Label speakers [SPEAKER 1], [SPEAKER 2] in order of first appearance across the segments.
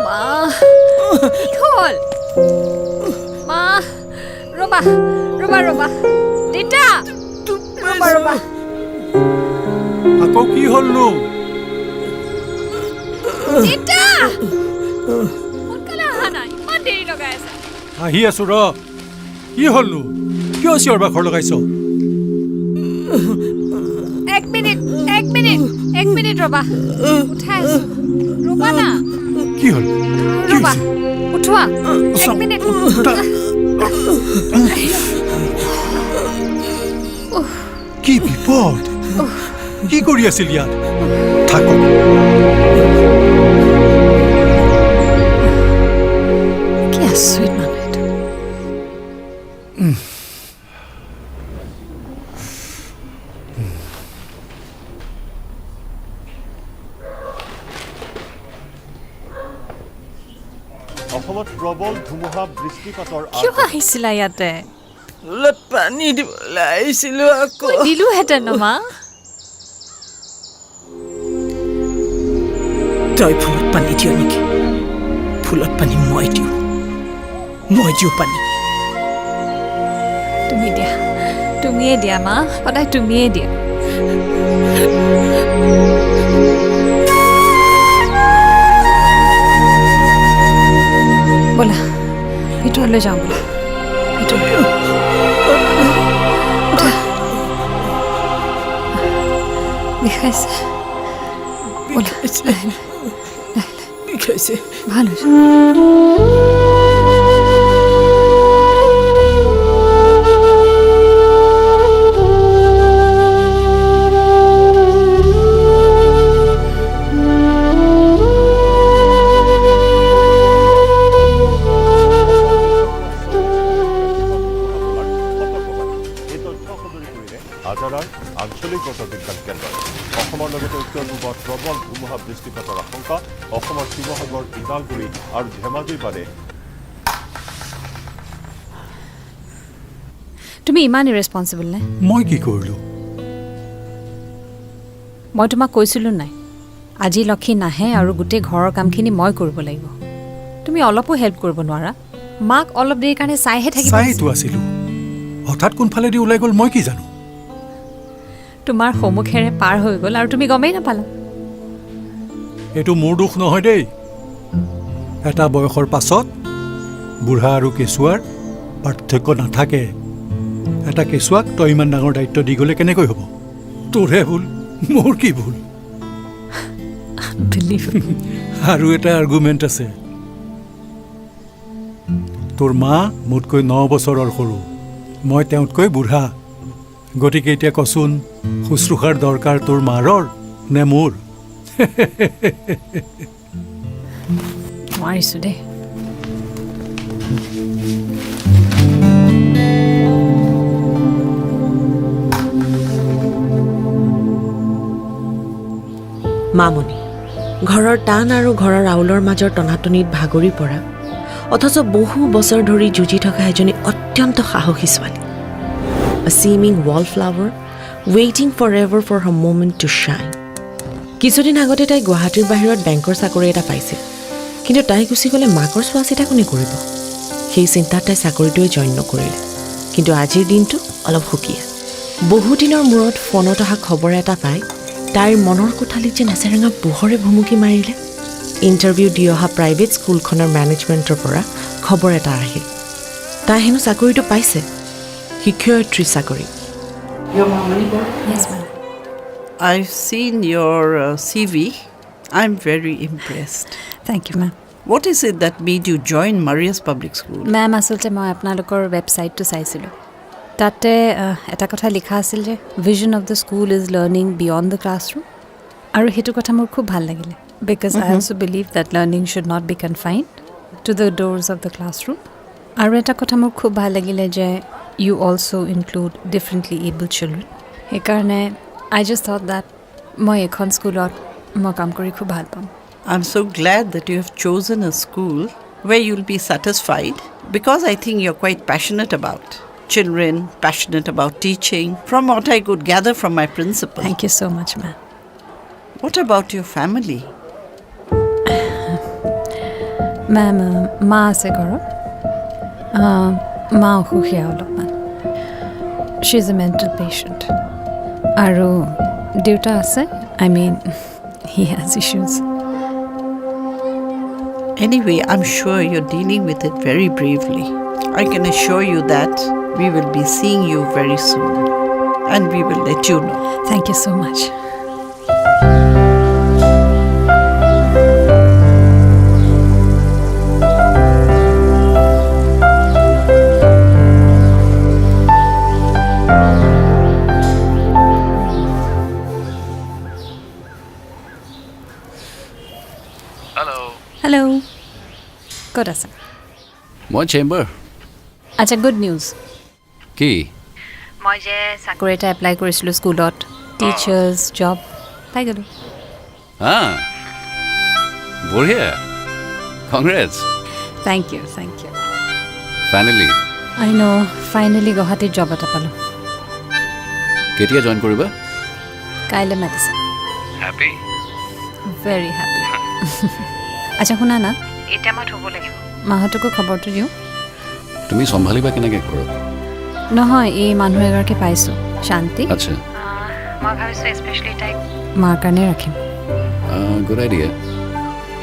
[SPEAKER 1] মা কি হ'ল মা ৰবা ৰবা ৰবা দিতা ৰবা ৰবা
[SPEAKER 2] আকৌ কি হ'লনো
[SPEAKER 1] দিতা সোনকালে অহা নাই ইমান দেৰি লগাই আছে
[SPEAKER 2] আহি আছো ৰ কি হ'লনো কিয় চিঞৰ বাখৰ লগাইছ
[SPEAKER 1] এক মিনিট ৰবা উঠাই আছো ৰবা না
[SPEAKER 2] কি হ'ল
[SPEAKER 1] ৰবা উঠোৱা এক মিনিট
[SPEAKER 2] কি বিপদ কি কৰি আছিল ইয়াত থাকক
[SPEAKER 1] কি আচৰিত মানুহ এইটো
[SPEAKER 3] অসমত প্ৰবল ধুমুহা বৃষ্টিপাতৰ
[SPEAKER 1] কিয় আহিছিলা ইয়াতে
[SPEAKER 4] পানী দিবলৈ আহিছিলো আকৌ
[SPEAKER 1] দিলোহেঁতেন ন মা
[SPEAKER 4] তই ফুলত পানী দিয় নেকি ফুলত পানী মই দিওঁ পানী
[SPEAKER 1] তুমিয়ে দিয়া মা সদায় তুমিয়ে দিয়া ব'লা ভিতৰলৈ যাওঁ ব'লা ভিতৰলৈ বিষাইছে ব'লা
[SPEAKER 4] বিষাইছে
[SPEAKER 1] ভাল হৈছে
[SPEAKER 3] আঞ্চলিক বতৰ বিজ্ঞান কেন্দ্ৰ অসমৰ লগতে উত্তৰ পূবত প্ৰবল ধুমুহা বৃষ্টিপাতৰ আশংকা অসমৰ শিৱসাগৰ ওদালগুৰি আৰু ধেমাজিৰ বাদে
[SPEAKER 1] তুমি ইমান ইৰেছপনচিবল নে
[SPEAKER 2] মই কি কৰিলো
[SPEAKER 1] মই তোমাক কৈছিলোঁ নাই আজি লক্ষী নাহে আৰু গোটেই ঘৰৰ কামখিনি মই কৰিব লাগিব তুমি অলপো হেল্প কৰিব নোৱাৰা মাক অলপ দেৰিৰ কাৰণে চাইহে থাকিব
[SPEAKER 2] চাইতো আছিলো হঠাৎ কোনফালেদি ওলাই গ'ল মই কি জানো
[SPEAKER 1] তোমাৰ সমুখেৰে পাৰ হৈ গ'ল আৰু তুমি গমেই নাপালা
[SPEAKER 2] এইটো মোৰ দুখ নহয় দেই এটা বয়সৰ পাছত বুঢ়া আৰু কেঁচুৱাৰ পাৰ্থক্য নাথাকে এটা কেঁচুৱাক তই ইমান ডাঙৰ দায়িত্ব দি গ'লে কেনেকৈ হ'ব তোৰহে ভুল মোৰ কি ভুল আৰু এটা আৰ্গুমেণ্ট আছে তোৰ মা মোতকৈ 9 বছৰৰ সৰু মই তেওঁতকৈ বুঢ়া গতিকে এতিয়া কচোন শুশ্ৰূষাৰ দৰকাৰ তোৰ মাৰৰ নে মোৰ
[SPEAKER 1] নোৱাৰিছোঁ দেই
[SPEAKER 4] মামনি ঘৰৰ টান আৰু ঘৰৰ আউলৰ মাজৰ টনাটনিত ভাগৰি পৰা অথচ বহু বছৰ ধৰি যুঁজি থকা এজনী অত্যন্ত সাহসী ছোৱালী A seeming wallflower waiting forever for her moment to shine. কিছুদিন আগতে তাই গুৱাহাটীৰ বাহিৰত বেংকৰ চাকৰি এটা পাইছিল কিন্তু তাই গুচি গ'লে মাকৰ চোৱা চিতা কোনে কৰিব সেই চিন্তাত তাই চাকৰিটোৱে জইন নকৰিলে কিন্তু আজিৰ দিনটো অলপ সুকীয়া বহুদিনৰ মূৰত ফোনত অহা খবৰ এটা পাই তাইৰ মনৰ কোঠালিত যে নেচেৰেঙা পোহৰে ভুমুকি মাৰিলে ইণ্টাৰভিউ দি অহা প্ৰাইভেট স্কুলখনৰ মেনেজমেণ্টৰ পৰা খবৰ এটা আহিল তাই হেনো চাকৰিটো পাইছে শিক্ষয়িত্ৰী চাকৰি
[SPEAKER 1] Yes, ma'am.
[SPEAKER 5] I've seen your CV. I'm very impressed.
[SPEAKER 1] Thank you, ma'am.
[SPEAKER 5] What is it that made you join Maria's Public School?
[SPEAKER 1] Ma'am আচলতে মই আপোনালোকৰ ৱেবছাইটটো চাইছিলোঁ তাতে এটা কথা লিখা আছিল যে vision of the school is learning beyond the classroom আৰু সেইটো কথা মোৰ খুব ভাল লাগিলে because I also' believe that learning should not be confined to the doors of the classroom আৰু এটা কথা মোৰ খুব ভাল লাগিলে যে you also' include differently abled children সেইকাৰণে আই জাষ্ট থট দেট মই এখন স্কুলত মই কাম কৰি খুব ভাল পাম
[SPEAKER 5] I'm so glad that you have chosen a school where you'll be satisfied because I think you're quite passionate about children, passionate about teaching, from what I could gather from my principal.
[SPEAKER 1] Thank you so much, ma'am.
[SPEAKER 5] What about your family?
[SPEAKER 1] Ma'am মা আছে ঘৰত মা অসুখীয়া অলপমান শ্বি is a mental patient আৰু দেউতা আছে I mean he has issues
[SPEAKER 5] Anyway, I'm sure you're dealing with it very bravely. I can assure you that we will be seeing you very soon. And we will let you know.
[SPEAKER 1] Thank you so much. Hello. ক'ত আছে?
[SPEAKER 6] মই chamber
[SPEAKER 1] আচ্ছা good news
[SPEAKER 6] কি
[SPEAKER 1] মই যে চাকৰি এটা apply কৰিছিলোঁ স্কুলত টিচাৰ্ছ জব পাই গ'লোঁ
[SPEAKER 6] বঢ়িয়া কংগ্ৰেছ
[SPEAKER 1] থেংক ইউ
[SPEAKER 6] ফাইনেলি
[SPEAKER 1] আই ন' ফাইনেলি গুৱাহাটীত জব এটা পালোঁ
[SPEAKER 6] কেতিয়া জইন কৰিবা
[SPEAKER 1] কাইলৈ মাতিছে
[SPEAKER 6] হেপী
[SPEAKER 1] ভেৰি হেপী আচ্ছা শুনা না এতিয়া মই থ'ব লাগিব মাহঁতকো খবৰটো দিওঁ
[SPEAKER 6] তুমি চম্ভালিবা কেনেকৈ ঘৰত
[SPEAKER 1] নহয় এই মানুহ এগৰাকী পাইছোঁ শান্তি
[SPEAKER 6] আচ্ছা
[SPEAKER 1] মই ভাবিছোঁ স্পেচিয়েলি তাইক মাৰ কাৰণে ৰাখিম
[SPEAKER 6] good idea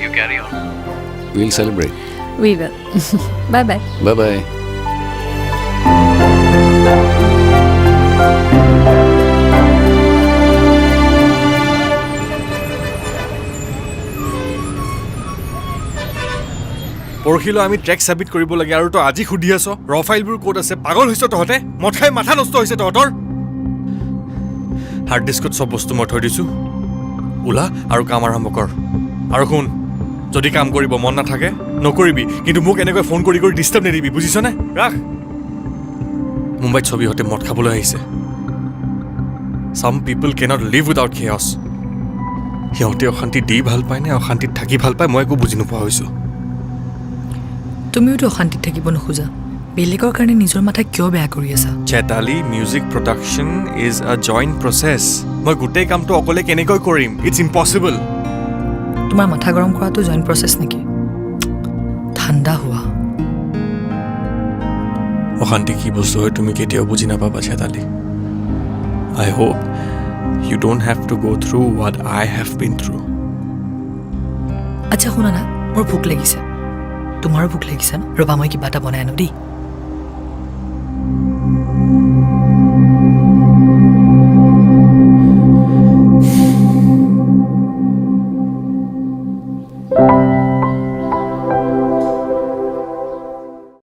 [SPEAKER 6] you carry on will celebrate
[SPEAKER 1] we will bye bye
[SPEAKER 6] bye bye
[SPEAKER 7] পৰহিলৈ আমি ট্ৰেক ছাবমিট কৰিব লাগে আৰু তই আজি সুধি আছ ৰ ফাইলবোৰ ক'ত আছে পাগল হৈছ তহঁতে মদ খাই মাথা নষ্ট হৈছে তহঁতৰ হাৰ্ড ডিস্কত চব বস্তু মই থৈ দিছোঁ ওলা আৰু কাম আৰম্ভ কৰ আৰু শুন যদি কাম কৰিব মন নাথাকে নকৰিবি কিন্তু মোক এনেকৈ ফোন কৰি কৰি ডিষ্টাৰ্ব নিদিবি বুজিছনে ৰাখ মুম্বাইত ছবিহঁতে মদ খাবলৈ আহিছে চাম পিপল কেনট লিভ উইদাউট কেয়ছ সিহঁতে অশান্তি দি ভাল পায় নে অশান্তিত থাকি ভাল পায় মই একো বুজি নোপোৱা হৈছোঁ
[SPEAKER 8] তুমিওতো অশান্তিত থাকিব নোখোজা বেলেগৰ কাৰণে নিজৰ মাথা কিয় বেয়া কৰি আছা
[SPEAKER 7] Chetali music production is a joint process মই গোটেই কামটো অকলে কেনেকৈ কৰিম ইটছ ইম্পচিবল
[SPEAKER 8] তোমাৰ মাথা গৰম কৰাটো জইণ্ট প্ৰচেছ নেকি ঠাণ্ডা হোৱা
[SPEAKER 7] অশান্তি কি বস্তু হয় তুমি কেতিয়াও বুজি নাপাবা Chetali I hope you don't have to go' through what I have been through
[SPEAKER 8] আচ্ছা শুনা না মোৰ ভোক লাগিছে তোমাৰো ভোক লাগিছে ন ৰ'বা মই কিবা এটা বনাই আনো দেই